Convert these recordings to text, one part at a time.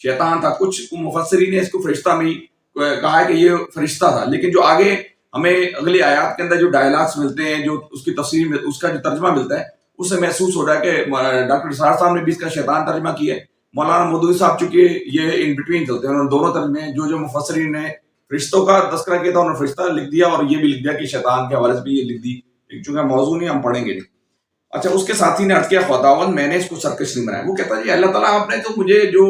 شیطان تھا. کچھ مفسرین نے اس کو فرشتہ میں کہا ہے کہ یہ فرشتہ تھا، لیکن جو آگے ہمیں اگلی آیات کے اندر جو ڈائلاگس ملتے ہیں، جو اس کی تفسیر میں اس کا جو ترجمہ ملتا ہے، اس سے محسوس ہو رہا ہے کہ ڈاکٹر اسرار صاحب نے بھی اس کا شیطان ترجمہ کیا ہے. مولانا مودودی صاحب چونکہ یہ ان بٹوین چلتے ہیں، انہوں نے دونوں ترجمے جو مفسرین نے فرشتوں کا تذکرہ کیا تھا انہوں نے فرشتہ لکھ دیا، اور یہ بھی لکھ دیا کہ شیطان کے حوالے سے بھی یہ لکھ دی، چونکہ موضوع نہیں ہم پڑھیں گے نہیں. اچھا، اس کے ساتھی نے عرض کیا خداوند میں نے اس کو سرکش نہیں بنایا. وہ کہتا جی اللہ تعالیٰ آپ نے تو مجھے جو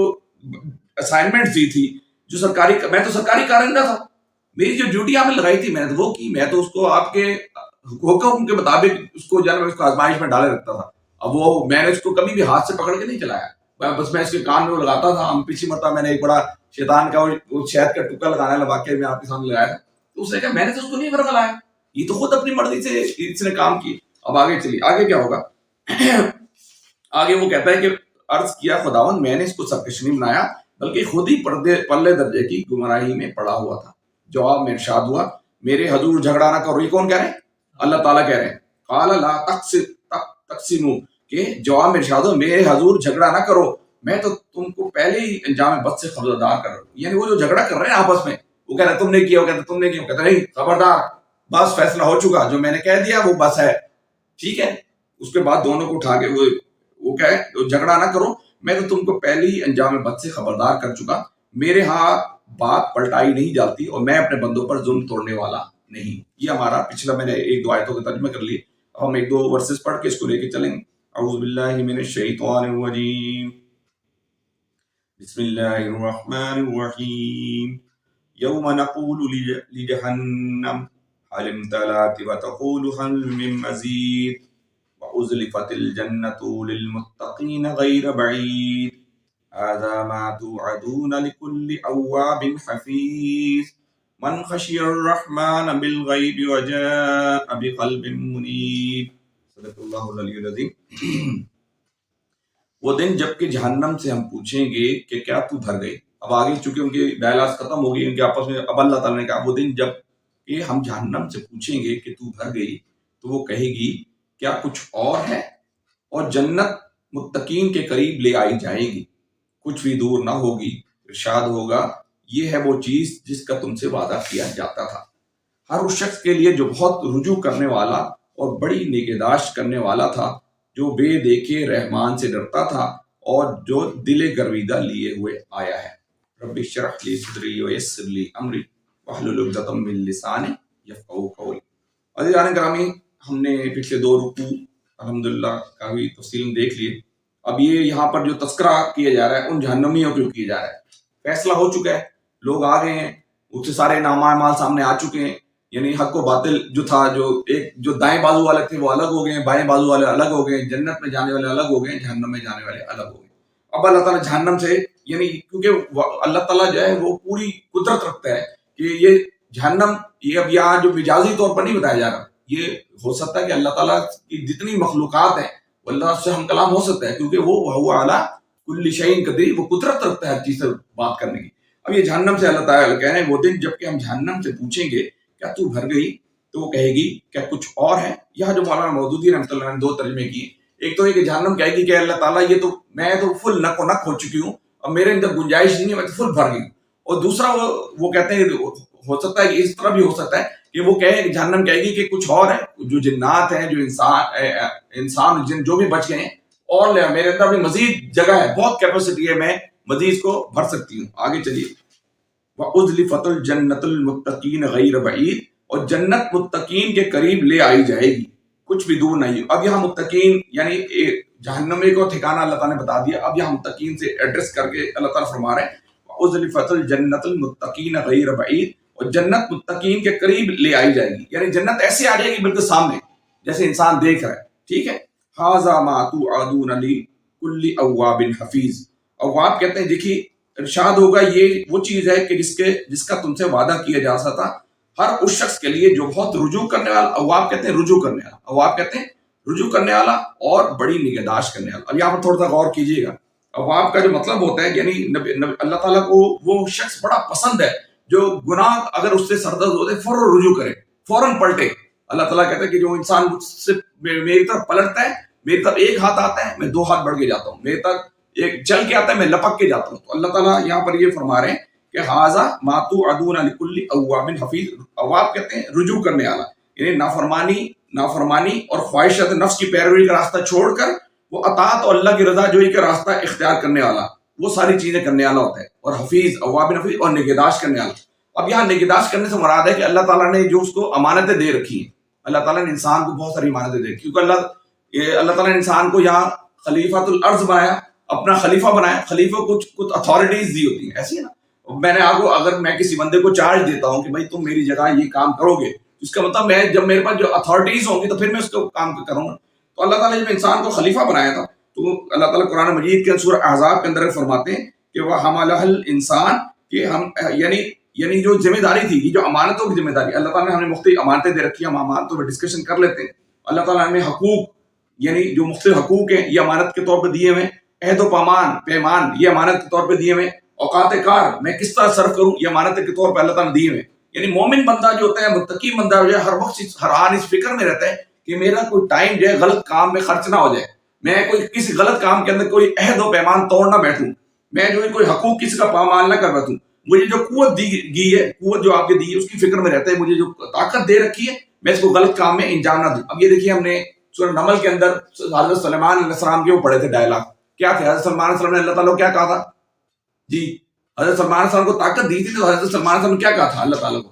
اسائنمنٹ دی تھی، جو سرکاری، میں تو سرکاری کارندہ تھا، میری جو ڈیوٹی آپ نے لگائی تھی میں نے تو وہ کی، میں تو اس کو آپ کے حکم کے مطابق اس کو جو ہے اس کو آزمائش میں ڈالے رکھتا تھا. اب وہ میں نے اس کو کبھی بھی ہاتھ سے پکڑ کے نہیں چلایا، بس میں اس کے کان میں وہ لگاتا تھا. ہم پچھلی مرتبہ میں نے ایک بڑا شیطان کا وہ شہد کا ٹکا لگانے والا واقعہ میں آپ کے سامنے لگایا تھا، تو اس نے کہا میں نے تو اس کو نہیں فرق لایا، یہ تو خود اپنی مرضی سے اس نے کام کی. اب آگے چلیے، آگے کیا ہوگا. آگے وہ کہتا ہے کہ عرض کیا خداوند میں نے اس کو سرکش نہیں بنایا بلکہ خود ہی پرلے درجے کی گمراہی میں پڑا ہوا تھا. جواب میں ارشاد ہوا میرے حضور جھگڑا نہ کرو. یہ کون کہہ رہے ہیں؟ اللہ تعالیٰ کہہ رہے ہیں. قال لا تقسموا، کہ جواب میں ارشاد ہوا میرے حضور جھگڑا نہ کرو، میں تو تم کو پہلے ہی انجام بد سے خبردار کر رہا ہوں. یعنی وہ جو جھگڑا کر رہے ہیں آپس میں، وہ کہہ رہے ہیں تم نے کیا، وہ کہتے تم نے کیا، وہ کہتے نہیں خبردار، بس فیصلہ ہو چکا، جو میں نے کہہ دیا وہ بس ہے، ٹھیک ہے. اس کے بعد دونوں کو اٹھا کے وہ کہے جھگڑا نہ کرو، میں تو تم کو پہلے ہی انجام بد سے خبردار کر چکا، میرے ہاں بات پلٹائی نہیں جاتی اور میں اپنے بندوں پر ظلم توڑنے والا نہیں. یہ ہمارا پچھلا میں نے ایک دو آیتوں کا ترجمہ کر لیے، ہم ایک دو ورسز پڑھ کے اس کو لے کے چلیں گے. اعوذ باللہ من الشیطان الرجیم، بسم اللہ الرحمن الرحیم. یوم نقول لجہنم هل امتلأت وتقول هل من مزید وأزلفت الجنة للمتقین غیر بعید هذا ما توعدون لكل أواب حفیظ من خشی الرحمن بالغیب وجاء بقلب منیب. صدق اللہ العلی العظیم. وہ دن جب کہ جہنم سے ہم پوچھیں گے کہ کیا تو بھر گئی. اب آگے چونکہ ان کی ڈائلاگ ختم ہو گئی ان کے آپس میں، اب اللہ تعالیٰ نے کہا وہ دن جب کہ ہم جہنم سے پوچھیں گے کہ تو بھر گئی، تو وہ کہے گی کیا کچھ اور ہے، اور جنت متقین کے قریب لے آئی جائے گی، کچھ بھی دور نہ ہوگی. ارشاد ہوگا یہ ہے وہ چیز جس کا تم سے وعدہ کیا جاتا تھا. ہر اس شخص کے لیے جو بہت رجوع کرنے والا اور بڑی نگہداشت کرنے والا تھا، جو بے دیکھے رحمان سے ڈرتا تھا اور جو دل گرویدہ لیے ہوئے آیا ہے. رب اشرح لی صدری ویسر لی امری واحلل عقدۃ من لسانی یفقہوا قولی. عزیزان گرامی، ہم نے پچھلے دو رکوع الحمدللہ کافی تفصیل دیکھ لیے. اب یہ یہاں پر جو تذکرہ کیا جا رہا ہے ان جہنمیوں کو کیا جا رہا ہے. فیصلہ ہو چکا ہے، لوگ آ گئے ہیں، اس سے سارے نام اعمال سامنے آ چکے ہیں. یعنی حق و باطل جو تھا، جو دائیں بازو والے تھے وہ الگ ہو گئے ہیں، بائیں بازو والے الگ ہو گئے ہیں، جنت میں جانے والے الگ ہو گئے ہیں، جہنم میں جانے والے الگ ہو گئے. اب اللہ تعالیٰ جہنم سے، یعنی کیونکہ اللہ تعالیٰ جو ہے وہ پوری قدرت رکھتا ہے کہ یہ جہنم، یہ اب یہاں جو مجازی طور پر نہیں بتایا جا رہا، یہ ہو سکتا ہے کہ اللہ تعالیٰ کی جتنی مخلوقات ہیں وہ اللہ سے ہم کلام ہو سکتا ہے، کیونکہ وہ اعلیٰ کل شیء قدیر، وہ قدرت رکھتا ہے ہر چیز سے بات کرنے کی. اب یہ جہنم سے اللہ تعالیٰ کہہ رہے ہیں وہ دن جب کہ ہم جہنم سے پوچھیں گے کیا تو بھر گئی، تو وہ کہے گی کیا کچھ اور ہے. یہاں جو مولانا مودودی رحمۃ اللہ نے دو ترجمے کیے، ایک تو یہ کہ جہنم کہے گی کہ اللہ تعالیٰ یہ تو میں تو فل نک و نک ہو چکی ہوں، اب میرے اندر گنجائش نہیں ہے، میں تو فل بھر گئی ہوں. اور دوسرا وہ کہتے ہیں ہو سکتا ہے کہ اس طرح بھی ہو سکتا ہے کہ وہ کہے کہ جہنم کہے گی کہ کچھ اور ہے، جو جنات ہیں، جو انسان جن جو بھی بچ گئے ہیں، اور لے میرے اندر بھی مزید جگہ ہے، بہت کیپیسٹی ہے، میں مزید کو بھر سکتی ہوں. آگے چلیے. وَأُزْلِفَتِ الْجَنَّةُ لِلْمُتَّقِينَ غَيْرَ بَعِيدٍ، اور جنت متقین کے قریب لے آئی جائے گی، کچھ بھی دور نہیں. اب یہاں متقین یعنی جہنمی کو ٹھکانہ اللہ تعالیٰ نے بتا دیا. اب یہاں متقین سے ایڈریس کر کے اللہ تعالیٰ فرما رہے ہیں وَأُزْلِفَتِ الْجَنَّةُ لِلْمُتَّقِينَ غَيْرَ بَعِيدٍ، اور جنت متقین کے قریب لے آئی جائے گی. یعنی جنت ایسے آ جائے گی بالکل سامنے، جیسے انسان دیکھ رہا ہے. ٹھیک ہے. هَذَا مَا تُوعَدُونَ لِكُلِّ أَوَّابٍ حَفِيظٍ. اواب کہتے ہیں دیکھیے ارشاد ہوگا یہ وہ چیز ہے کہ جس کا تم سے وعدہ کیا جا سکتا ہر اس شخص کے لیے جو بہت رجوع کرنے والا. اواب کہتے ہیں رجوع کرنے والا، اواب کہتے ہیں رجوع کرنے والا اور بڑی نگہداشت کرنے والا. اب یہاں پر تھوڑا سا غور کیجیے گا. اواب کا جو مطلب ہوتا ہے یعنی اللہ تعالیٰ کو وہ شخص بڑا پسند ہے جو گناہ اگر اس سے سردرد ہوتے فوراً رجوع کرے، فوراً پلٹے. اللہ تعالیٰ کہتا ہے کہ جو انسان مجھ سے میری طرف پلٹتا ہے، میری طرف ایک ہاتھ آتا ہے میں دو ہاتھ بڑھ کے جاتا ہوں، میری طرف ایک چل کے آتا ہے، میں لپک کے جاتا ہوں. تو اللہ تعالیٰ یہاں پر یہ فرما رہے ہیں کہ ھذا ما توعدون لکل اواب حفیظ. اواب کہتے ہیں رجوع کرنے والا، یعنی نافرمانی اور خواہشات نفس کی پیروی کا راستہ چھوڑ کر وہ اطاعت اور اللہ کی رضا جوئی کا راستہ اختیار کرنے والا، وہ ساری چیزیں کرنے والا ہوتا ہے. اور حفیظ، اواب حفیظ، اور نگہداشت کرنے والا. اب یہاں نگہداشت کرنے سے مراد ہے کہ اللہ تعالیٰ نے جو اس کو امانتیں دے رکھی ہیں، اللہ تعالیٰ نے انسان کو بہت ساری امانتیں دے رکھی، کیونکہ اللہ تعالیٰ نے انسان کو یہاں خلیفۃ الارض بنایا، اپنا خلیفہ بنایا. خلیفہ کچھ اتھارٹیز دی ہوتی ہیں، ایسی ہے نا. میں نے آپ کو، اگر میں کسی بندے کو چارج دیتا ہوں کہ بھائی تم میری جگہ یہ کام کرو گے، اس کا مطلب میں جب میرے پاس جو اتھارٹیز ہوں گی تو پھر میں اس کو کام کروں گا. تو اللہ تعالیٰ نے جب انسان کو خلیفہ بنایا تھا تو اللہ تعالیٰ قرآن مجید کے سورہ احزاب کے اندر فرماتے ہیں کہ وہ حملہ الانسان، کہ ہم یعنی جو ذمہ داری تھی، یہ جو امانتوں کی ذمہ داری، اللہ تعالیٰ نے ہمیں مختلف امانتیں دے رکھی ہیں. ہم امانتوں پہ ڈسکشن کر لیتے ہیں. اللہ تعالیٰ نے ہمیں حقوق، یعنی جو مختلف حقوق ہیں یہ امانت کے طور پہ دیے ہوئے. عہد و پیمان یہ امانت کے طور پہ دیے ہوئے. اوقات کار میں کس طرح صرف کروں یہ امانت کے طور پہ اللہ تعالیٰ نے دیے ہوئے. یعنی مومن بندہ جو ہوتا ہے، متقی بندہ جو ہے، ہر وقت ہر آن اس فکر میں رہتا ہے کہ میرا کوئی ٹائم جو ہے غلط کام میں خرچ نہ ہو جائے، میں کوئی کسی غلط کام کے اندر کوئی عہد و پیمان توڑ نہ بیٹھوں، میں جو ہے کوئی حقوق کسی کا پامال نہ کر بیٹھوں. مجھے جو قوت دی گئی ہے، قوت جو آپ کے دی ہے، اس کی فکر میں رہتا ہے. مجھے جو طاقت دے رکھی ہے میں اس کو غلط کام میں انجام نہ دوں. اب یہ دیکھیے، ہم نے سورہ نمل کے اندر حضرت سلیمان علیہ السلام کے وہ پڑھے تھے ڈائلاگ. کیا تھے؟ حضرت سلیمان علیہ السلام نے اللہ تعالیٰ کو کیا کہا تھا؟ جی، حضرت سلیمان علیہ السلام کو طاقت دی تھی تو حضرت سلیمان علیہ السلام نے کیا کہا تھا اللہ تعالیٰ کو؟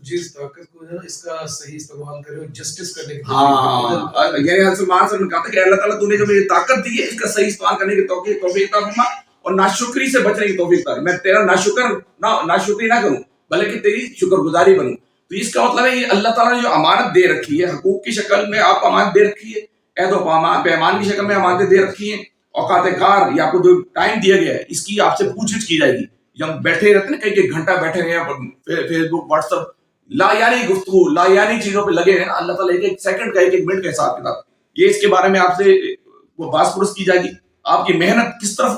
جس طاقت کو ہے اس کا صحیح استعمال کرے اور جسٹس کرنے کے لیے. ہاں، یعنی حضرت سلیمان علیہ السلام نے کہا تھا کہ اللہ تعالیٰ تو نے جو مجھے طاقت دی ہے اس کا صحیح استعمال کرنے کی توفیق عطا فرما اور ناشکری سے بچنے کی توفیق عطا. میں تیرا ناشکری نہ کروں بلکہ تیری شکر گزاری بنوں. تو اس کا مطلب ہے یہ اللہ تعالیٰ نے جو امانت دے رکھی ہے، حقوق کی شکل میں آپ کو امانت دے رکھی ہے، عہد و پیمان کی شکل میں امانتیں دے رکھی ہیں. اوقات کار، یہ آپ کو جو ٹائم دیا گیا ہے اس کی آپ سے پوچھ گچھ کی جائے گی. جب بیٹھے رہتے ہیں نا، کئی گھنٹہ بیٹھے رہے ہیں فیس بک، واٹس ایپ، لا یعنی گفتگو، لا یعنی چیزوں پہ لگے ہیں نا. اللہ تعالیٰ ایک سیکنڈ کا، ایک منٹ کا حساب کتاب، یہ اس کے بارے میں آپ سے وہ باس پرس کی جائے گی. آپ کی محنت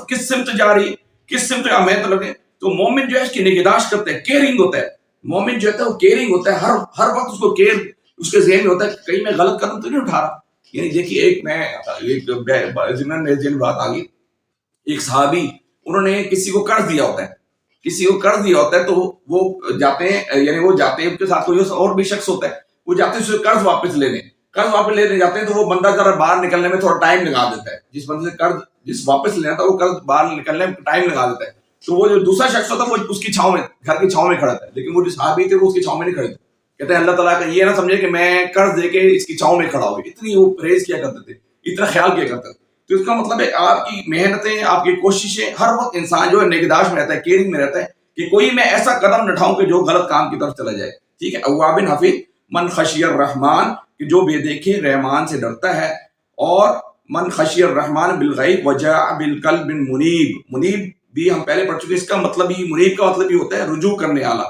کس سمت جا رہی ہے، کس سمت آپ محنت لگے. تو مومن جو ہے اس کی نگہداشت کرتے ہیں، کیئرنگ ہوتا ہے. مومن جو ہے وہ کیئرنگ ہوتا ہے، ہر وقت اس کو کیئر اس کے ذہن میں ہوتا ہے کہ کہیں میں غلط قدم تو نہیں اٹھا رہا. یعنی دیکھیے، ایک بات آ گئی. ایک صحابی، انہوں نے کسی کو قرض دیا ہوتا ہے تو وہ جاتے ہیں، یعنی وہ جاتے ہیں، ان کے ساتھ کوئی اور بھی شخص ہوتا ہے، وہ جاتے ہیں قرض واپس لینے جاتے ہیں. تو وہ بندہ ذرا باہر نکلنے میں تھوڑا ٹائم لگا دیتا ہے. جس بندے سے قرض واپس لینا تھا وہ قرض باہر نکلنے میں ٹائم لگا دیتا ہے. تو وہ جو دوسرا شخص ہوتا ہے وہ اس کی چھاؤں میں، گھر کی چھاؤں میں کھڑا تھا. لیکن وہ جو صحابی تھے وہ اس کی چھاؤں میں نہیں کھڑے تھے. کہتے ہیں اللہ تعالیٰ کا یہ نہ سمجھے کہ میں قرض دے کے اس کی چھاؤں میں کھڑا ہو گیا. اتنی وہ پرہیز کیا کرتے تھے، اتنا خیال کیا کرتے تھے. تو اس کا مطلب ہے آپ کی محنتیں، آپ کی کوششیں، ہر وقت انسان جو ہے نگہداشت میں رہتا ہے، کیئرنگ میں رہتا ہے کہ کوئی میں ایسا قدم نہ اٹھاؤں کہ جو غلط کام کی طرف چلا جائے. ٹھیک ہے. اواب حفیظ، من خشی الرحمن، کہ جو بے دیکھے رحمان سے ڈرتا ہے. اور من خشی الرحمن بالغیب وجاء بالقلب منیب بھی ہم پہلے پڑھ چکے. اس کا مطلب ہی، منیب کا مطلب ہی ہوتا ہے رجوع کرنے والا.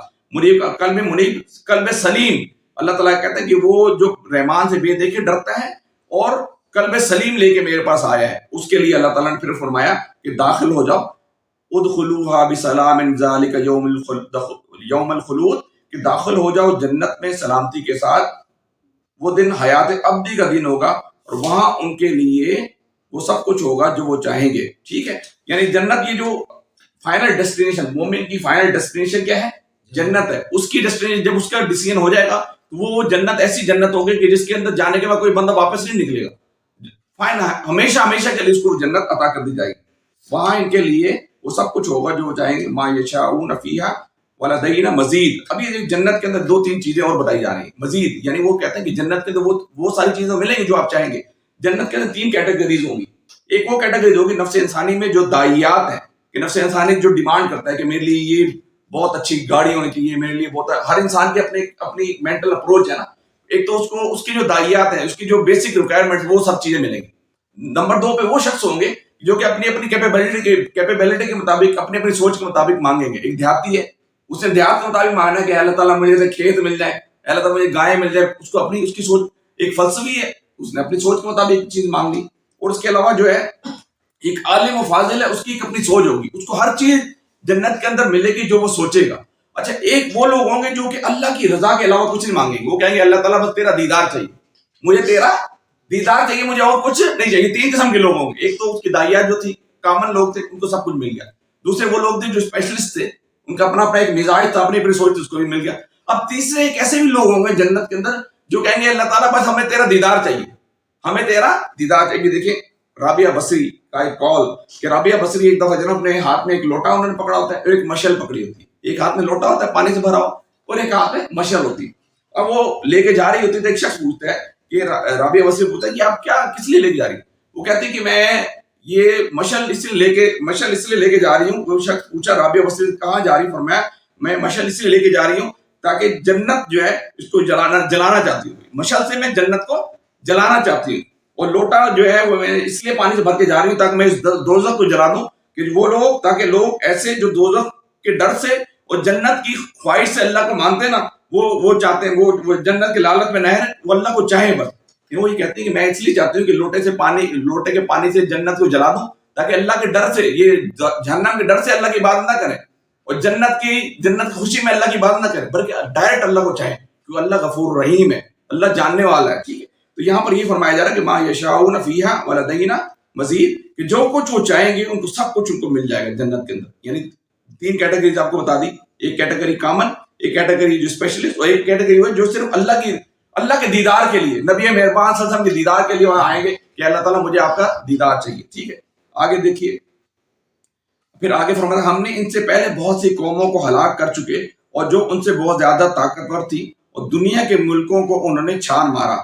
قلب سلیم. اللہ تعالیٰ کہتا ہے کہ وہ جو رحمان سے بے دیکھے ڈرتا ہے اور قلب سلیم لے کے میرے پاس آیا ہے، اس کے لیے اللہ تعالیٰ نے پھر فرمایا کہ داخل ہو جاؤ. ادخلوها بسلام ذالک یوم الخلود، کہ داخل ہو جاؤ جنت میں سلامتی کے ساتھ. وہ دن حیات ابدی کا دن ہوگا اور وہاں ان کے لیے وہ سب کچھ ہوگا جو وہ چاہیں گے. ٹھیک ہے. یعنی جنت، یہ جو فائنل ڈیسٹینیشن، مومن کی فائنل ڈیسٹینیشن کیا ہے؟ جنت ہے. اس کی ڈیسٹینیشن جب اس کا ڈیسیژن ہو جائے گا تو وہ جنت ایسی جنت ہوگی کہ جس کے اندر جانے کے بعد کوئی بندہ واپس نہیں نکلے گا. ہمیشہ کے لیے اس کو جنت عطا کر دی جائے گی. وہاں ان کے لیے وہ سب کچھ ہوگا جو وہ چاہیں گے. ما یشاؤون فیہا ولدینا مزید. اب یہ جنت کے اندر 2-3 چیزیں اور بتائی جا رہی ہیں. مزید یعنی وہ کہتے ہیں کہ جنت کے اندر وہ ساری چیزیں ملیں گی جو آپ چاہیں گے. جنت کے اندر 3 کیٹیگریز ہوں گی. ایک وہ کیٹیگری ہوگی نفس انسانی میں جو داعیات ہیں، کہ نفس انسانی جو ڈیمانڈ کرتا ہے کہ میرے لیے یہ بہت اچھی گاڑی ہونی چاہیے، میرے لیے بہت، ہر انسان کی اپنی مینٹل اپروچ ہے نا. ایک تو اس کی جو داعیات ہیں، اس کی جو بیسک ریکوائرمنٹ، وہ سب چیزیں ملیں گی. نمبر 2 پہ وہ شخص ہوں گے جو کہ اپنی کیپیبلٹی کے مطابق، اپنی سوچ کے مطابق مانگیں گے. ایک دیہاتی ہے، اس نے دیہات کے مطابق مانگنا ہے کہ اللہ تعالیٰ مجھے کھیت مل جائے، اللہ تعالیٰ مجھے گائے مل جائے. اس کو اس کی سوچ ایک فلسفی ہے، اس نے اپنی سوچ کے مطابق چیز مانگ لی. اور اس کے علاوہ جو ہے ایک عالم و فاضل ہے، اس کی ایک اپنی سوچ ہوگی، اس کو ہر چیز جنت کے اندر ملے گی جو وہ سوچے گا. اچھا، ایک وہ لوگ ہوں گے جو کہ اللہ کی رضا کے علاوہ کچھ نہیں مانگیں گے. وہ کہیں گے اللہ تعالیٰ بس تیرا دیدار چاہیے، مجھے تیرا دیدار چاہیے، مجھے اور کچھ نہیں چاہیے. 3 قسم کے لوگ ہوں گے. ایک تو اس کی داعیات جو تھی کامن لوگ تھے ان کو سب کچھ مل گیا. دوسرے وہ لوگ تھے جو اسپیشلسٹ تھے, ان کا اپنا ایک مزاج تھا, اپنی سوچ تھی, اس کو بھی مل گیا. اب تیسرے ایک ایسے بھی لوگ ہوں گے جنت کے اندر جو کہیں گے اللہ تعالیٰ بس ہمیں تیرا دیدار چاہیے, ہمیں تیرا دیدار چاہیے. دیکھیں رابعہ بصری کا ایک قول کہ رابعہ بصری ایک دفعہ جناب اپنے ہاتھ میں ایک لوٹا انہوں نے پکڑا ہوتا ہے اور ایک مشل پکڑی ہوتی ہے. ایک ہاتھ میں لوٹا ہوتا ہے پانی سے بھرا ہوا اور ایک ہاتھ میں مشل ہوتی ہے. اب وہ لے کے جا رہی ہوتی ہے تو ایک شخص پوچھتا ہے کہ رابعہ بصری پوچھتا ہے کہ آپ کیا کس لیے لے کے جا رہی ہیں؟ وہ کہتی ہے کہ میں یہ مشل اس لیے لے کے جا رہی ہوں. وہ شخص پوچھا رابعہ بصری کہاں جا رہی ہوں؟ فرمایا میں مشل اس لیے لے کے جا رہی ہوں تاکہ جنت جو ہے اس کو جلانا چاہتی ہوں, مشل سے میں جنت کو جلانا چاہتی ہوں. اور لوٹا جو ہے وہ میں اس لیے پانی سے بھر کے جا رہی ہوں تاکہ میں اس دوزخ کو جلا دوں, کہ وہ لوگ تاکہ لوگ ایسے جو دوزخ کے ڈر سے اور جنت کی خواہش سے اللہ کو مانتے ہیں نا, وہ چاہتے ہیں وہ جنت کے لالچ میں نہ ہے, وہ اللہ کو چاہیں بس. وہ یہ کہتے ہیں کہ میں اس لیے چاہتی ہوں کہ لوٹے کے پانی سے جنت کو جلا دوں تاکہ اللہ کے ڈر سے, یہ جہنم کے ڈر سے اللہ کی عبادت نہ کریں اور جنت کی خوشی میں اللہ کی عبادت نہ کریں, بلکہ ڈائریکٹ اللہ کو چاہیں کیونکہ اللہ غفور رحیم ہے, اللہ جاننے والا ہے. ٹھیک ہے, تو یہاں پر یہ فرمایا جا رہا ہے کہ ما یشاؤون فیہا ولدینا مزید, کہ جو کچھ وہ چاہیں گے ان کو سب کچھ ان کو مل جائے گا جنت کے اندر. یعنی 3 کیٹیگریز آپ کو بتا دی, ایک کیٹیگری کامن, ایک کیٹیگری جو اسپیشلسٹ, اور ایک کیٹیگری وہ جو صرف اللہ کے دیدار کے لیے, نبی مہربان صلی اللہ علیہ وسلم کے دیدار کے لیے وہاں آئیں گے کہ اللہ تعالیٰ مجھے آپ کا دیدار چاہیے. ٹھیک ہے, آگے دیکھیے پھر آگے فرمایا ہم نے ان سے پہلے بہت سی قوموں کو ہلاک کر چکے اور جو ان سے بہت زیادہ طاقتور تھی اور دنیا کے ملکوں کو انہوں نے چھان مارا,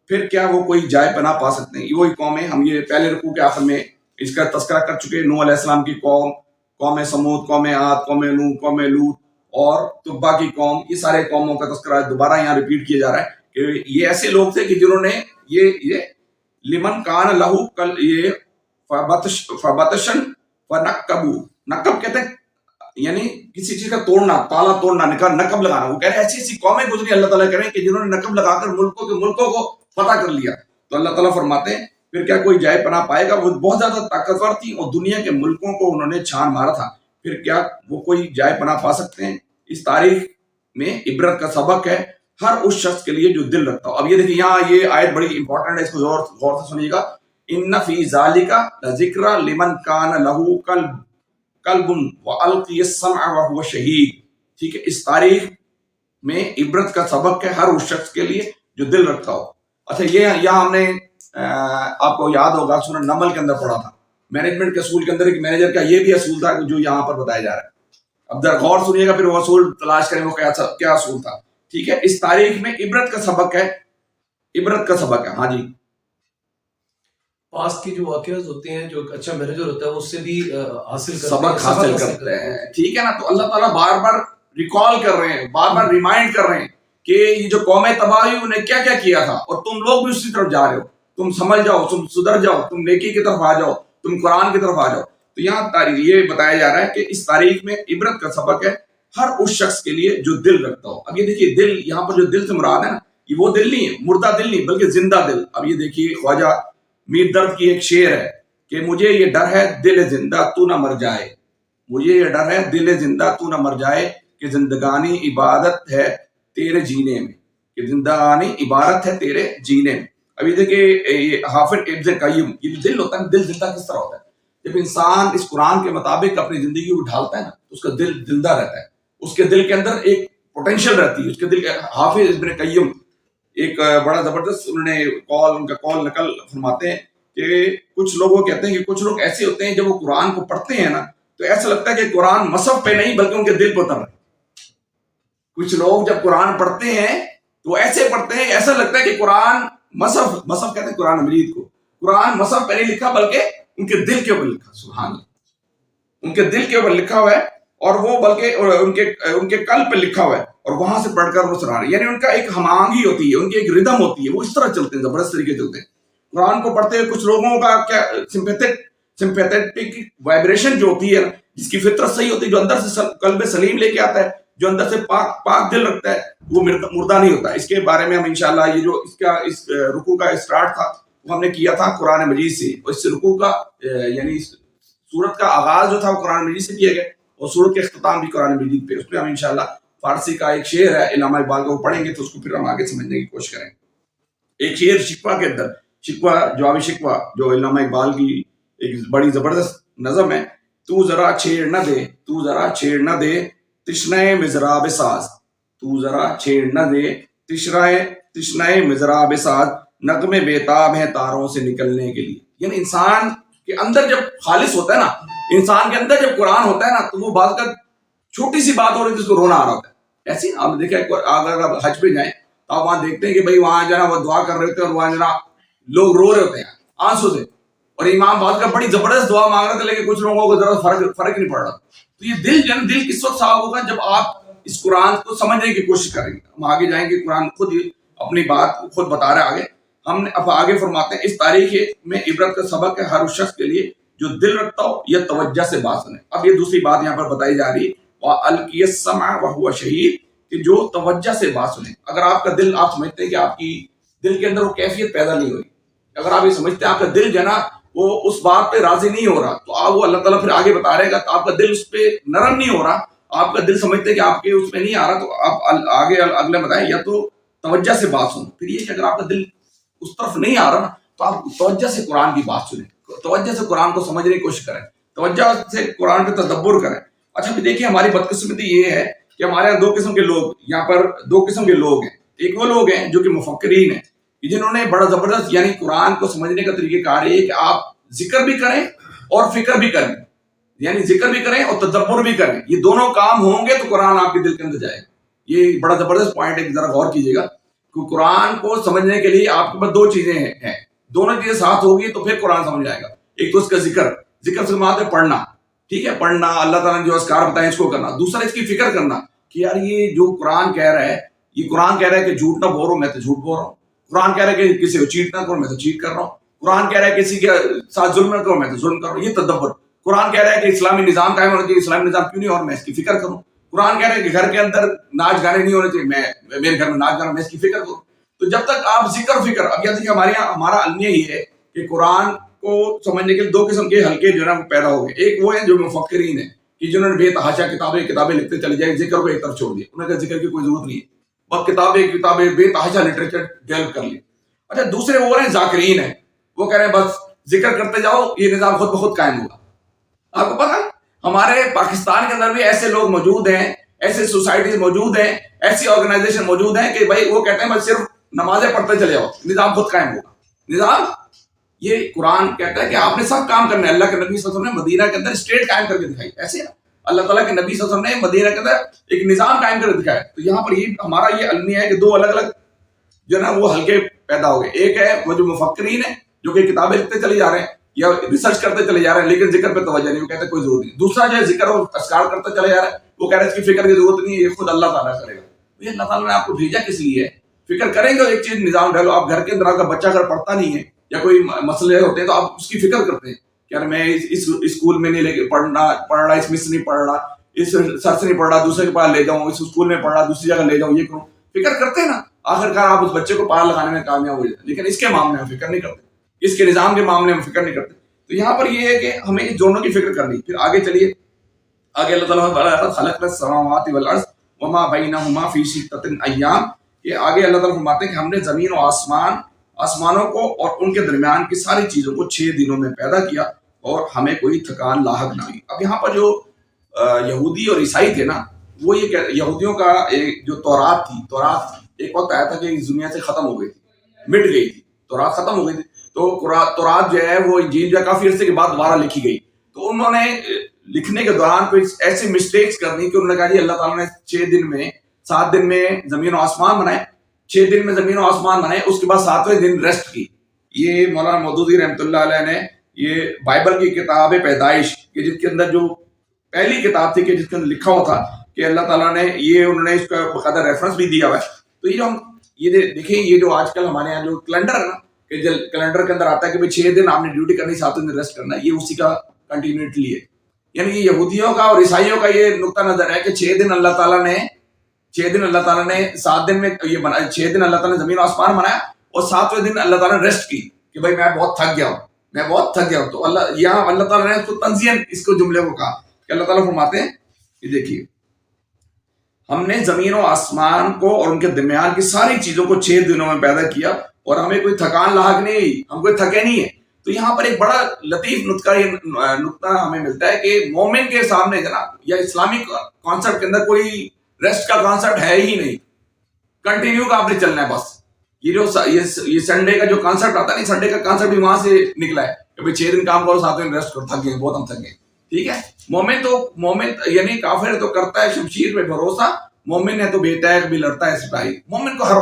پھر کیا وہ کوئی جائے پناہ پا سکتے ہیں؟ وہی قومیں ہم یہ پہلے رکوع کے آخر میں اس کا تذکرہ کر چکے. نوح علیہ السلام کی قوم سمود, قوم عاد, قوم نوح, قوم لوط اور تبا کی قوم, یہ سارے قوموں کا تذکرہ دوبارہ یہاں ریپیٹ کیا جا رہا ہے کہ یہ ایسے لوگ تھے کہ جنہوں نے یہ لمن کان لہو کل یہ فبتشن ونقبو, نقب کہتے ہیں یعنی کسی چیز کا توڑنا, تالا توڑنا, نقب لگانا. وہ کہہ رہے ہیں ایسی قومیں گزری اللہ تعالیٰ کہہ رہے ہیں کہ جنہوں نے نقب لگا کر ملکوں کو فتح کر لیا. تو اللہ تعالیٰ فرماتے ہیں پھر کیا کوئی جائے پناہ پائے گا؟ وہ بہت زیادہ طاقتور تھی اور دنیا کے ملکوں کو انہوں نے چھان مارا تھا, پھر کیا وہ کوئی جائے پناہ پا سکتے ہیں؟ اس تاریخ میں عبرت کا سبق ہے ہر اس شخص کے لیے جو دل رکھتا ہو. اب یہ دیکھیں یہاں یہ آیت بڑی امپورٹنٹ ہے, اس کو غور سے سنیے گا. ان فی ذالک لذکر لمن کان لہ قلب والقی السمع وهو شہید. ٹھیک ہے, اس تاریخ میں عبرت کا سبق ہے ہر اس شخص کے لیے جو دل رکھتا ہو. اچھا یہ یہاں ہم نے آپ کو یاد ہوگا سورہ نمل کے اندر پڑھا تھا, مینجمنٹ کے اصول کے اندر ایک مینیجر کا یہ بھی اصول تھا جو یہاں پر بتایا جا رہا ہے. اب غور سنیے گا, پھر وہ اصول تلاش کریں وہ کیا اصول تھا. ٹھیک ہے, اس تاریخ میں عبرت کا سبق ہے. ہاں جی, پاس کی جو واقعات ہوتے ہیں, جو اچھا مینیجر ہوتا ہے اس سے بھی سبق حاصل کرتے ہیں. ٹھیک ہے نا, تو اللہ تعالیٰ بار بار ریکال کر رہے ہیں, بار بار ریمائنڈ کر رہے ہیں کہ یہ جو قومیں تباہ ہوئی انہیں کیا کیا کیا تھا اور تم لوگ بھی اسی طرف جا رہے ہو. تم سمجھ جاؤ, تم سدھر جاؤ, تم نیکی کی طرف آ جاؤ, تم قرآن کی طرف آ جاؤ. تو یہاں یہ بتایا جا رہا ہے کہ اس تاریخ میں عبرت کا سبق ہے ہر اس شخص کے لیے جو دل رکھتا ہو. اب یہ دیکھیے دل, یہاں پر جو دل سے مراد ہے نا, یہ وہ دل نہیں ہے, مردہ دل نہیں, بلکہ زندہ دل. اب یہ دیکھیے خواجہ میر درد کی ایک شعر ہے کہ مجھے یہ ڈر ہے دل زندہ تو نہ مر جائے, مجھے یہ ڈر ہے دل زندہ تو نہ مر جائے کہ زندگانی عبادت ہے تیرے جینے میں, کہ زندگانی عبادت ہے تیرے جینے میں. ابھی دیکھیے حافظ ابن قیم, یہ جو دل ہوتا ہے, دل زندہ کس طرح ہوتا ہے؟ جب انسان اس قرآن کے مطابق اپنی زندگی کو ڈھالتا ہے نا تو اس کا دل زندہ رہتا ہے, اس کے دل کے اندر ایک پوٹینشیل رہتی ہے. اس کے دل حافظ ابن قیم ایک بڑا زبردست انہوں نے ان کا قول نقل فرماتے ہیں کہ کچھ لوگ کہتے ہیں کہ کچھ لوگ ایسے ہوتے ہیں جب وہ قرآن کو پڑھتے ہیں نا تو ایسا لگتا ہے کہ قرآن مصحف پہ نہیں بلکہ ان کے دل پہ اتر رہا ہے. کچھ لوگ جب قرآن پڑھتے ہیں تو ایسے پڑھتے ہیں ایسا لگتا ہے کہ قرآن مصحف کہتے ہیں قرآن مجید کو, قرآن مصحف پہ نہیں لکھا بلکہ ان کے دل کے اوپر لکھا. سبحان اللہ, ان کے دل کے اوپر لکھا ہوا ہے اور وہ بلکہ ان کے قلب پہ لکھا ہوا ہے اور وہاں سے پڑھ کر وہ سنا رہے ہیں. یعنی ان کا ایک ہم آہنگی ہوتی ہے, ان کی ایک ردم ہوتی ہے, وہ اس طرح چلتے ہیں, زبردست طریقے چلتے ہیں. قرآن کو پڑھتے ہوئے کچھ لوگوں کا کیا سمپیتھک وائبریشن جو ہوتی ہے, جس کی فطرت صحیح ہوتی ہے, جو اندر سے قلب سلیم لے کے آتا ہے, جو اندر سے پاک دل رکھتا ہے, وہ مردہ نہیں ہوتا. اس کے بارے میں ہم انشاءاللہ یہ جو اس رکوع کا اسٹارٹ تھا وہ ہم نے کیا تھا قرآن مجید سے, اور اس رکوع کا یعنی سورت کا آغاز جو تھا وہ قرآن مجید سے کیا گیا اور سورت کے اختتام بھی قرآن مجید پہ. اس پہ ہم انشاءاللہ فارسی کا ایک شعر ہے علامہ اقبال کا, وہ پڑھیں گے تو اس کو پھر ہم آگے سمجھنے کی کوشش کریں. ایک شعر شکوہ کے اندر, شکوہ جواب شکوہ جو علامہ اقبال کی ایک بڑی زبردست نظم ہے، تو ذرا چھیڑ نہ دے، تو ذرا چھیڑ نہ دے تشنہ مضراب ساز، تو ذرا چھیڑ نہ دے تشنہ مضراب ساز، نغمے بیتاب ہیں تاروں سے نکلنے کے لیے. یعنی انسان کے اندر جب خالص ہوتا ہے نا، انسان کے اندر جب قرآن ہوتا ہے نا، تو وہ بعض کا چھوٹی سی بات ہو رہی ہے جس کو رونا آ رہا ہوتا ہے. ایسے آپ دیکھیں اگر آپ حج پہ جائیں تو آپ وہاں دیکھتے ہیں کہ بھائی وہاں جو ہے نا وہ دعا کر رہے ہوتے ہیں اور وہاں جو ہے نا لوگ رو رہے ہوتے ہیں آنسو سے، اور امام بعض کا بڑی زبردست دعا مانگ رہے تھے، لیکن کچھ لوگوں کو ذرا فرق نہیں پڑ رہا. تو یہ دل جو ہے دل کس وقت صاف ہوگا جب آپ اس قرآن کو سمجھنے کی کوشش کریں گے. ہم آگے جائیں گے، قرآن خود اپنی بات خود بتا رہا ہے آگے. ہم اب آگے فرماتے ہیں اس تاریخ میں عبرت کا سبق ہے ہر اس شخص کے لیے جو دل رکھتا ہو یا توجہ سے بات سنے. اب یہ دوسری بات یہاں پر بتائی جا رہی ہے، وَأَلْقِيَ السَّمْعَ وَهُوَ شَهِيدٌ، کہ جو توجہ سے بات سنے. اگر آپ کا دل، آپ سمجھتے ہیں کہ آپ کی دل کے اندر وہ کیفیت پیدا نہیں ہوئی، اگر آپ یہ سمجھتے ہیں آپ کا دل جو ہے نا وہ اس بات پہ راضی نہیں ہو رہا، تو آپ وہ اللہ تعالیٰ پھر آگے بتا رہے گا تو آپ کا دل اس پہ نرم نہیں ہو رہا، آپ کا دل سمجھتے ہیں کہ آپ کے اس پہ نہیں آ رہا، تو آپ آگے اگلے بتائیں یا تو توجہ سے بات سنو. پھر یہ کہ اگر آپ کا دل اس طرف نہیں آ رہا نا تو آپ توجہ سے قرآن کی بات سنیں، توجہ سے قرآن کو سمجھنے کی کوشش کریں، توجہ سے قرآن پہ تدبر کریں. اچھا بھی دیکھیں ہماری بدقسمتی یہ ہے کہ ہمارے یہاں دو قسم کے لوگ، یہاں پر دو قسم کے لوگ ہیں. ایک وہ لوگ ہیں جو کہ مفکرین ہیں، جنہوں نے بڑا زبردست یعنی قرآن کو سمجھنے کا طریقہ کار ہے کہ آپ ذکر بھی کریں اور فکر بھی کریں، یعنی ذکر بھی کریں اور تدبر بھی کریں. یہ دونوں کام ہوں گے تو قرآن آپ کے دل کے اندر جائے گا. یہ بڑا زبردست پوائنٹ ہے، ذرا غور کیجیے گا کہ قرآن کو سمجھنے کے لیے آپ کے پاس دو چیزیں ہیں، دونوں چیزیں ساتھ ہوگی تو پھر قرآن سمجھ آئے گا. ایک تو اس کا ذکر سے مراد ہے پڑھنا، ٹھیک ہے، پڑھنا، اللہ تعالیٰ نے جو اذکار بتائے اس کو کرنا. دوسرا اس کی فکر کرنا کہ یار یہ جو قرآن کہہ رہا ہے، یہ قرآن کہہ رہا ہے کہ جھوٹ نہ بولو، میں تو جھوٹ بول رہا ہوں. قرآن کہہ رہا ہے کہ کسی کو چیٹ نہ کرو، میں تو چیٹ کر رہا ہوں. قرآن کہہ رہا ہے کسی کے ساتھ ظلم نہ کرو، میں تو ظلم کر رہا ہوں. یہ تدبر. قرآن کہہ رہا ہے کہ اسلامی نظام قائم ہونا چاہیے، اسلامی نظام کیوں نہیں اور میں اس کی فکر کروں. قرآن کہہ رہا ہے کہ گھر کے اندر ناچ گانے نہیں ہونے چاہیے، میرے گھر میں ناچ گانا، میں اس کی فکر کروں. تو جب تک آپ ذکر فکر، اب یہ دیکھیے ہمارے یہاں ہمارا المیہ یہ ہے کہ قرآن کو سمجھنے کے لیے دو قسم کے حلقے جو ہے نا پیدا ہو گئے. ایک وہ ہیں جو مفکرین ہیں کہ جنہوں نے بے تحاشا کتابیں لکھتے چلے جائیں، ذکر کو ایک طرف چھوڑ دیا، انہوں نے کہا ذکر کی کوئی ضرورت نہیں ہے، وہ کتابیں بے تحاشا لٹریچر ڈیولپ کر لی. اچھا دوسرے وہ ہیں ذاکرین ہیں، وہ کہہ رہے ہیں بس ذکر کرتے جاؤ، یہ نظام خود بخود قائم ہوگا. آپ کو پتا ہے ہمارے پاکستان کے اندر بھی ایسے لوگ موجود ہیں، ایسے سوسائٹیز موجود ہیں، ایسی آرگنائزیشن موجود ہیں کہ بھائی وہ کہتے ہیں بس صرف نمازیں پڑھتے چلے جاؤ، نظام خود قائم ہوگا. نظام یہ قرآن کہتا ہے کہ آپ نے سب کام کرنا ہے. اللہ کے نبی صلی اللہ علیہ وسلم نے مدینہ کے اندر اسٹیٹ قائم کر کے دکھائی، ایسے اللہ تعالیٰ کے نبی صلی اللہ علیہ وسلم نے مدینہ کے اندر ایک نظام قائم کر کے دکھایا. تو یہاں پر یہ ہمارا یہ المیہ ہے کہ دو الگ الگ جو ہے نا وہ حلقے پیدا ہو گئے. ایک ہے وہ جو مفکرین ہیں جو کہ کتابیں لکھتے چلے جا رہے ہیں یا ریسرچ کرتے چلے جا رہے ہیں لیکن ذکر پہ توجہ نہیں، وہ کہتے ہیں کوئی ضرورت نہیں. دوسرا جو ہے ذکر اور اذکار کرتا چلے جا رہا ہے، وہ کہہ رہے ہیں اس کی فکر کی ضرورت نہیں ہے، یہ خود اللہ تعالیٰ کرے گا. یہ اللہ تعالیٰ نے آپ کو بھیجا کس لیے ہے؟ فکر کریں گے. ایک چیز نظام ڈالو، آپ گھر کے اندر کا بچہ اگر پڑھتا نہیں ہے یا کوئی مسئلے ہوتے ہیں تو آپ اس کی فکر کرتے ہیں کہ یار میں اس اسکول میں نہیں لے کے پڑھ رہا، اس مس نہیں پڑھ رہا، اس سر سے نہیں پڑھ رہا، دوسرے کے پاس لے جاؤں، اس اسکول میں پڑھ رہا دوسری جگہ لے جاؤں، یہ کروں. فکر کرتے ہیں نا، آخر کار آپ اس بچے کو پار لگانے میں کامیاب ہو جاتے ہیں. لیکن اس کے معاملے میں فکر نہیں کرتے، اس کے نظام کے معاملے میں فکر نہیں کرتے. تو یہاں پر یہ ہے کہ ہمیں اس دونوں کی فکر کرنی. پھر آگے چلیے، آگے اللہ تعالیٰ خلق السماوات والارض وما بینہما فی ستۃ ایام، کہ آگے اللہ تعالیٰ فرماتے ہیں کہ ہم نے زمین و آسمانوں کو اور ان کے درمیان کی ساری چیزوں کو 6 دنوں میں پیدا کیا اور ہمیں کوئی تھکان لاحق نہ ہوئی. اب یہاں پر جو یہودی اور عیسائی تھے نا، وہ یہ کہ یہودیوں کا ایک جو تورات تھی ایک وقت آیا تھا کہ اس دنیا سے ختم ہو گئی تھی، مٹ گئی تھی، تورات ختم ہو گئی تھی. تو تورات جو ہے وہ انجیل جو کافی عرصے کے بعد دوبارہ لکھی گئی. تو انہوں نے لکھنے کے دوران کوئی ایسی مسٹیکس کرنی کہ انہوں نے کہا جی اللہ تعالیٰ نے 7 دن میں زمین و آسمان بنائے، 6 دن میں زمین و آسمان بنائے، اس کے بعد 7ویں دن ریسٹ کی. یہ مولانا مودودی رحمۃ اللہ علیہ نے یہ بائبل کی کتاب پیدائش کہ جس کے اندر جو پہلی کتاب تھی کہ جس کے اندر لکھا ہوا تھا کہ اللہ تعالیٰ نے یہ، انہوں نے اس کا باقاعدہ ریفرنس بھی دیا ہوا ہے. تو یہ جو ہم یہ دیکھیں، یہ جو آج کل ہمارے یہاں جو کیلنڈر ہے نا، کہ کیلنڈر کے اندر آتا ہے کہ 6 دن آپ نے ڈیوٹی کرنی، 7 دن ریسٹ کرنا، یہ اسی کا کنٹینیوٹی ہے. یعنی یہ یہودیوں کا اور عیسائیوں کا یہ نقطہ نظر ہے کہ 6 دن اللہ تعالیٰ نے 7 دن میں یہ بنا، 6 دن اللہ تعالیٰ نے زمین و آسمان بنایا اور 7ویں دن اللہ تعالیٰ نے ریسٹ کی کہ بھائی میں بہت تھک گیا ہوں. تو یہاں اللہ تعالیٰ نے اس کو تنزیہاً اس کو جملے کو کہا کہ اللہ تعالیٰ فرماتے ہیں کہ دیکھیے ہم نے زمین و آسمان کو اور ان کے درمیان کی ساری چیزوں کو 6 دنوں میں پیدا کیا اور ہمیں کوئی تھکان لاحق نہیں ہوئی، ہم کوئی تھکے نہیں ہیں. تو تو یہاں پر ایک بڑا لطیف نقطہ ہمیں ملتا ہے کہ مومن کے سامنے جناب یا اسلامی کانسیپٹ کے اندر کوئی ریسٹ کا کانسیپٹ ہے ہی نہیں. کنٹینیو کا آپ نے چلنا ہے بس. یہ سنڈے کا جو کانسیپٹ آتا ہے نہیں, سنڈے کا کانسیپٹ بھی وہاں سے نکلا ہے کہ 6 دن کام کرو 7 دن ریسٹ کرو, تھک گئے بہت ہم تھک گئے. ٹھیک ہے, مومن یعنی کافر تو کرتا ہے شمشیر پہ بھروسہ, مومن ہے تو بے ٹیگ بھی لڑتا ہے سپاہی. مومن کو ہر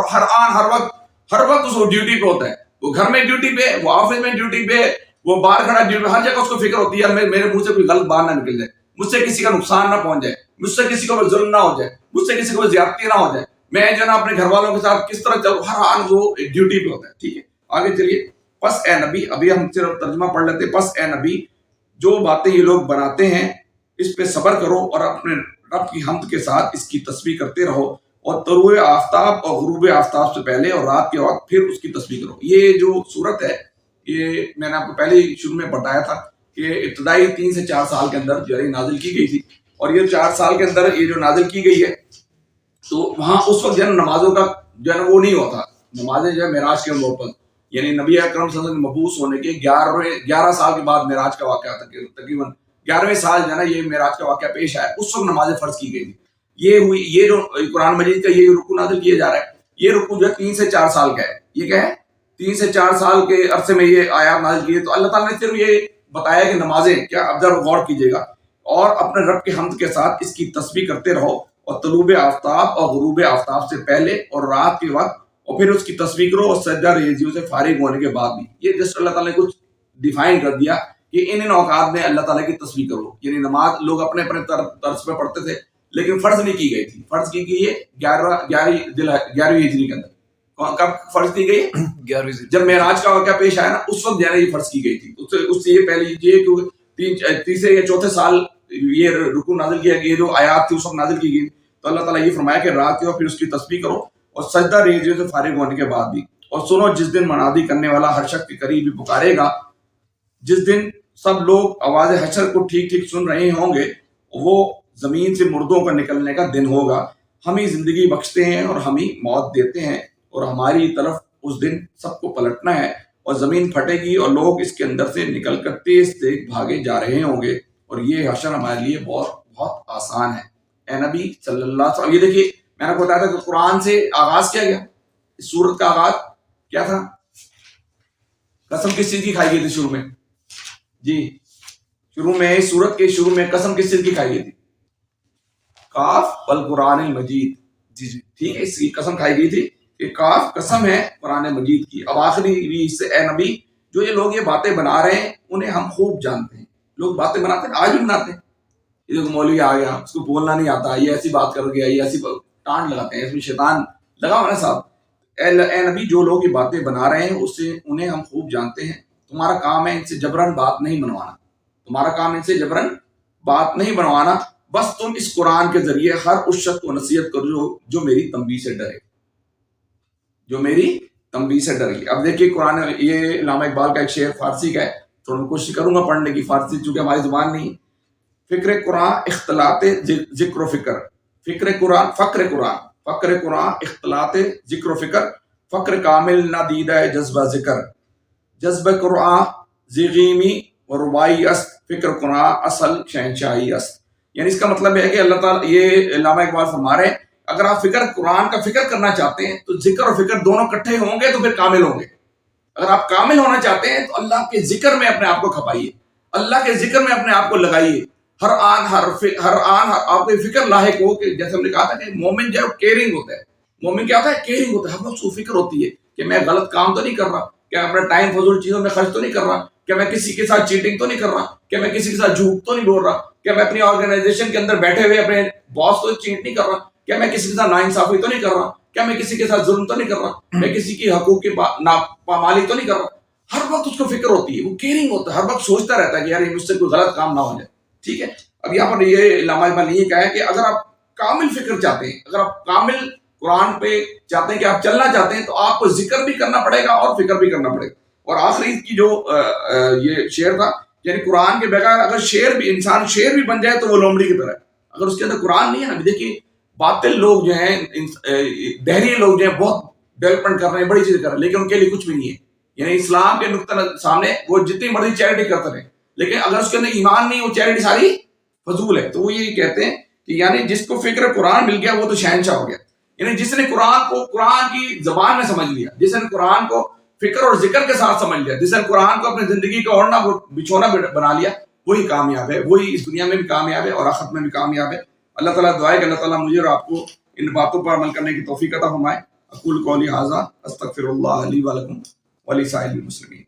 وقت اس کو ڈیوٹی پہ ہوتا ہے. وہ گھر میں ڈیوٹی پہ, وہ آفس میں ڈیوٹی پہ, وہ باہر کھڑا ڈیوٹی پہ, ہر جگہ اس کو فکر ہوتی ہے میرے منہ سے کوئی غلط بات نہ نکل جائے, مجھ سے کسی کا نقصان نہ پہنچ جائے, مجھ سے کسی کو ظلم نہ ہو جائے, مجھ سے کسی کو زیادتی نہ ہو جائے, میں جو ہے نا اپنے گھر والوں کے ساتھ کس طرح چلوں, ہر حال وہ ڈیوٹی پہ ہوتا ہے. ٹھیک ہے, آگے چلیے. پس اے نبی, ابھی ہم صرف ترجمہ پڑھ لیتے. پس اے نبی, جو باتیں یہ لوگ بناتے ہیں اس پہ صبر کرو اور اپنے رب کی حمد کے ساتھ اس کی تسبیح کرتے رہو, اور طلوع آفتاب اور غروب آفتاب سے پہلے اور رات کے وقت پھر اس کی تسبیح کرو. یہ جو صورت ہے یہ میں نے آپ کو پہلے ہی شروع میں بتایا تھا کہ ابتدائی 3 سے 4 سال کے اندر جو ہے نازل کی گئی تھی, اور یہ 4 سال کے اندر یہ جو نازل کی گئی ہے تو وہاں اس وقت جو ہے نمازوں کا جو ہے وہ نہیں ہوتا. نمازیں جو ہے معراج کے موقع پر, یعنی نبی اکرم صلی اللہ علیہ وسلم مبعوث ہونے کے 11 سال کے بعد معراج کا واقعہ تقریباً 11ویں سال جو ہے نا یہ معراج کا واقعہ پیش آیا, اس وقت نمازیں فرض کی گئی تھی. یہ جو قرآن مجید کا یہ رکوع نازل کیا جا رہا ہے, یہ رکوع جو ہے 3 سے 4 سال کا ہے. یہ کیا ہے, 3 سے 4 سال کے عرصے میں یہ آیات نازل کی ہے. تو اللہ تعالیٰ نے صرف یہ بتایا کہ نمازیں کیا, اب ذرا غور کیجیے گا, اور اپنے رب کے حمد کے ساتھ اس کی تسبیح کرتے رہو, اور طلوع آفتاب اور غروب آفتاب سے پہلے اور رات کے وقت, اور پھر اس کی تسبیح کرو اور سجدہ ریزیوں سے فارغ ہونے کے بعد بھی. یہ جسٹ اللہ تعالیٰ نے کچھ ڈیفائن کر دیا کہ ان اوقات میں اللہ تعالیٰ کی تسبیح کرو. یعنی نماز لوگ اپنے طرز پہ پڑھتے تھے لیکن فرض نہیں کی گئی تھی. فرض کی گئی ہے 11ویں ہجری کے اندر. کب فرض کی گئی؟ 11ویں, جب معراج کا واقعہ پیش آیا نا اس وقت جو ہے یہ فرض کی گئی تھی. اس سے یہ پہلے یہ تیسرے یا چوتھے سال یہ رکوع نازل کیا گیا, یہ جو آیات تھی اس وقت نازل کی گئی. تو اللہ تعالیٰ یہ فرمایا کہ رات کو پھر اس کی تسبیح کرو اور سجدہ ریزیوں سے فارغ ہونے کے بعد بھی. اور سنو, جس دن منادی کرنے والا ہر شخص کے قریب بھی پکارے گا, جس دن سب لوگ آواز حشر کو ٹھیک ٹھیک سن رہے ہوں گے, وہ زمین سے مردوں کا نکلنے کا دن ہوگا. ہم ہی زندگی بخشتے ہیں اور ہم ہی موت دیتے ہیں, اور ہماری طرف اس دن سب کو پلٹنا ہے. اور زمین پھٹے گی اور لوگ اس کے اندر سے نکل کر تیز تیز بھاگے جا رہے ہوں گے, اور یہ حشر ہمارے لیے بہت بہت آسان ہے. اے نبی صلی اللہ علیہ وسلم, یہ دیکھیے میں نے آپ کو بتایا تھا کہ قرآن سے آغاز کیا گیا, اس سورت کا آغاز کیا تھا؟ قسم کس چیز کی کھائی گئی تھی شروع میں؟ جی شروع میں, سورت کے شروع میں قسم کس چیز کی کھائی گئی تھی؟ کاف والقرآن المجید. جی جی ٹھیک ہے, اس کی قسم کھائی گئی تھی کہ کاف قسم ہے قرآن مجید کی. اب آخری بھی اس سے, اے نبی جو یہ لوگ یہ باتیں بنا رہے ہیں انہیں ہم خوب جانتے ہیں. لوگ باتیں بناتے ہیں, آج بھی بناتے ہیں. یہ مولوی آ گیا, اس کو بولنا نہیں آتا, یہ ایسی بات کر گیا, یہ ایسی ٹانٹ لگاتے ہیں, اس میں شیطان لگا ہوا نا صاحب. اے نبی جو لوگ یہ باتیں بنا رہے ہیں اسے انہیں ہم خوب جانتے ہیں. تمہارا کام ہے ان سے جبرن بات نہیں بنوانا, تمہارا کام ان سے جبرن بات نہیں بنوانا. بس تم اس قرآن کے ذریعے ہر اس شخص کو نصیحت کرو جو میری تنبیہ سے ڈرے, جو میری تنبیہ سے ڈرے. اب دیکھیے قرآن, یہ علامہ اقبال کا ایک شعر فارسی کا ہے, تو میں کوشش کروں گا پڑھنے کی. فارسی چونکہ ہماری زبان نہیں. فکر قرآن اختلاط ذکر و فکر, فکر قرآن اختلاط ذکر و فکر, فکر کامل نہ دیدہ جذبہ ذکر, جذبہ قرآن زغیمی و ربائی است, فکر قرآن اصل شہنشاہی است. یعنی اس کا مطلب ہے کہ اللہ تعالیٰ, یہ علامہ اقبال فرما رہے ہیں, اگر آپ قرآن کا فکر کرنا چاہتے ہیں تو ذکر اور فکر دونوں اکٹھے ہوں گے تو پھر کامل ہوں گے. اگر آپ کامل ہونا چاہتے ہیں تو اللہ کے ذکر میں اپنے آپ کو کھپائیے, اللہ کے ذکر میں اپنے آپ کو لگائیے. ہر آن آپ کو فکر لاحق ہو, کہ جیسے ہم نے کہا تھا کہ مومن جو ہے کیئرنگ ہوتا ہے. مومن کیا ہوتا ہے؟ کیئرنگ ہوتا ہے. ہر وقت فکر ہوتی ہے کہ میں غلط کام تو نہیں کر رہا, کہ اپنا ٹائم فضول چیزوں میں خرچ تو نہیں کر رہا, کہ میں کسی کے ساتھ چیٹنگ تو نہیں کر رہا, کہ میں کسی کے ساتھ جھوٹ تو نہیں بول رہا, کہ میں اپنی آرگنائزیشن کے اندر بیٹھے ہوئے اپنے باس کو چیٹ نہیں کر رہا, کہ میں کسی کے ساتھ ناانصافی تو نہیں کر رہا, کہ میں کسی کے ساتھ ظلم تو نہیں کر رہا, میں کسی کی حقوق کی ناپامالی تو نہیں کر رہا. ہر وقت اس کو فکر ہوتی ہے, وہ کیئرنگ ہوتا ہے, ہر وقت سوچتا رہتا ہے کہ یار مجھ سے کوئی غلط کام نہ ہو جائے. ٹھیک ہے, اب یہاں پر یہ علامہ اقبال نے یہ کہا ہے کہ اگر آپ کامل فکر چاہتے ہیں, اگر آپ کامل قرآن پہ چاہتے ہیں کہ آپ چلنا چاہتے ہیں, تو آپ کو ذکر بھی کرنا پڑے گا اور فکر بھی کرنا پڑے گا. اور آخری کی جو یہ شعر تھا, یعنی قرآن کے بغیر اگر انسان شعر بھی بن جائے تو وہ لومڑی کی طرح ہے. اگر اس کے اندر قرآن نہیں ہے نا, دیکھیے باطل لوگ جو ہیں, دہری لوگ جو ہیں, بہت ڈیولپمنٹ کر رہے ہیں, بڑی چیزیں کر رہے ہیں, لیکن ان کے لیے کچھ بھی نہیں ہے. یعنی اسلام کے نقطہ سامنے وہ جتنی مرضی چیریٹی کرتے رہے، لیکن اگر اس کے اندر ایمان نہیں، وہ چیریٹی ساری فضول ہے. تو وہ یہی کہتے ہیں کہ یعنی جس کو فکر قرآن مل گیا وہ تو شہنشاہ ہو گیا. یعنی جس نے قرآن کو قرآن کی زبان میں سمجھ لیا، جس نے قرآن کو فکر اور ذکر کے ساتھ سمجھ لیا، جس نے قرآن کو اپنی زندگی کا اوڑھنا بچھونا بنا لیا، وہی کامیاب ہے، وہی اس دنیا میں بھی کامیاب ہے اور آخرت میں بھی کامیاب ہے. اللہ تعالیٰ دعا ہے کہ اللہ تعالیٰ مجھے اور آپ کو ان باتوں پر عمل کرنے کی توفیق عطا فرمائے. اقول قولی ھذا استغفر اللہ لی ولکم ولسائر المسلمین.